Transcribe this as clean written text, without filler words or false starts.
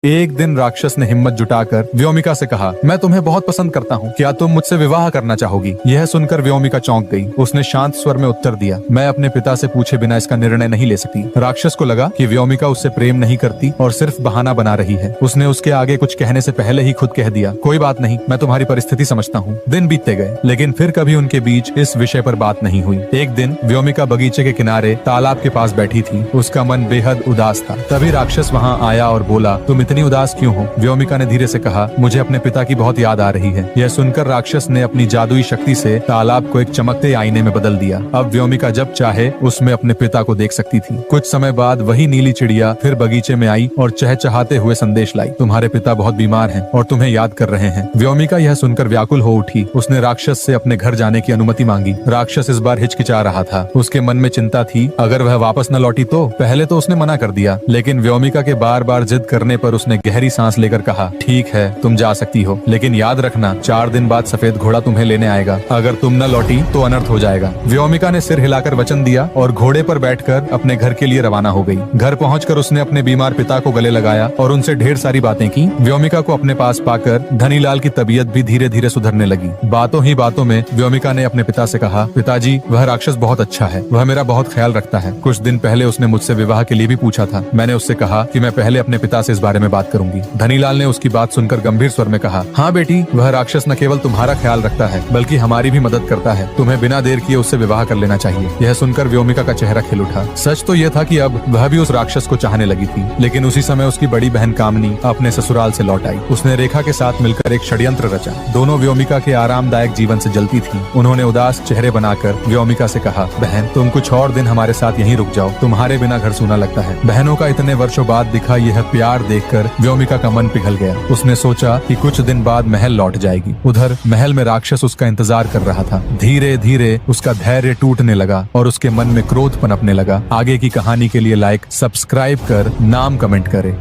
एक दिन राक्षस ने हिम्मत जुटाकर व्योमिका से कहा, मैं तुम्हें बहुत पसंद करता हूँ, क्या तुम मुझसे विवाह करना चाहोगी? यह सुनकर व्योमिका चौंक गई। उसने शांत स्वर में उत्तर दिया, मैं अपने पिता से पूछे बिना इसका निर्णय नहीं ले सकती। राक्षस को लगा कि व्योमिका उससे प्रेम नहीं करती और सिर्फ बहाना बना रही है। उसने उसके आगे कुछ कहने से पहले ही खुद कह दिया, कोई बात नहीं, मैं तुम्हारी परिस्थिति समझता हूँ। दिन बीतते गए, लेकिन फिर कभी उनके बीच इस विषय पर बात नहीं हुई। एक दिन व्योमिका बगीचे के किनारे तालाब के पास बैठी थी। उसका मन बेहद उदास था। तभी राक्षस वहाँ आया और बोला, तुम इतनी उदास क्यों हो? व्योमिका ने धीरे से कहा, मुझे अपने पिता की बहुत याद आ रही है। यह सुनकर राक्षस ने अपनी जादुई शक्ति से तालाब को एक चमकते आईने में बदल दिया। अब व्योमिका जब चाहे उसमें अपने पिता को देख सकती थी। कुछ समय बाद वही नीली चिड़िया फिर बगीचे में आई और चहचहाते हुए संदेश लाई, तुम्हारे पिता बहुत बीमार हैं और तुम्हें याद कर रहे हैं। व्योमिका यह सुनकर व्याकुल हो उठी। उसने राक्षस से अपने घर जाने की अनुमति मांगी। राक्षस इस बार हिचकिचा रहा था। उसके मन में चिंता थी, अगर वह वापस न लौटी तो? पहले तो उसने मना कर दिया, लेकिन व्योमिका के बार बार जिद करने पर उसने गहरी सांस लेकर कहा, ठीक है, तुम जा सकती हो, लेकिन याद रखना 4 दिन बाद सफेद घोड़ा तुम्हें लेने आएगा। अगर तुम न लौटी तो अनर्थ हो जाएगा। व्योमिका ने सिर हिलाकर वचन दिया और घोड़े पर बैठकर अपने घर के लिए रवाना हो गई। घर पहुंचकर उसने अपने बीमार पिता को गले लगाया और उनसे ढेर सारी बातें की। व्योमिका को अपने पास पाकर धनीलाल की तबीयत भी धीरे धीरे सुधरने लगी। बातों ही बातों में व्योमिका ने अपने पिता से कहा, पिताजी, वह राक्षस बहुत अच्छा है, वह मेरा बहुत ख्याल रखता है। कुछ दिन पहले उसने मुझसे विवाह के लिए भी पूछा था। मैंने उससे कहा कि मैं पहले अपने पिता से इस बारे में बात करूंगी। धनीलाल ने उसकी बात सुनकर गंभीर स्वर में कहा, हाँ बेटी, वह राक्षस न केवल तुम्हारा ख्याल रखता है बल्कि हमारी भी मदद करता है। तुम्हें बिना देर किए उससे विवाह कर लेना चाहिए। यह सुनकर व्योमिका का चेहरा खिल उठा। सच तो यह था कि अब वह भी उस राक्षस को चाहने लगी थी, लेकिन उसी समय उसकी बड़ी बहन कामनी अपने ससुराल से लौट आई। उसने रेखा के साथ मिलकर एक षड्यंत्र रचा। दोनों व्योमिका के आरामदायक जीवन से जलती थी। उन्होंने उदास चेहरे बनाकर व्योमिका से कहा, बहन, तुम कुछ और दिन हमारे साथ यहीं रुक जाओ, तुम्हारे बिना घर सूना लगता है। बहनों का इतने वर्षों बाद दिखा यह प्यार देखकर व्योमिका का मन पिघल गया। उसने सोचा कि कुछ दिन बाद महल लौट जाएगी। उधर महल में राक्षस उसका इंतजार कर रहा था। धीरे धीरे उसका धैर्य टूटने लगा और उसके मन में क्रोध पनपने लगा। आगे की कहानी के लिए लाइक, सब्सक्राइब कर नाम कमेंट करें।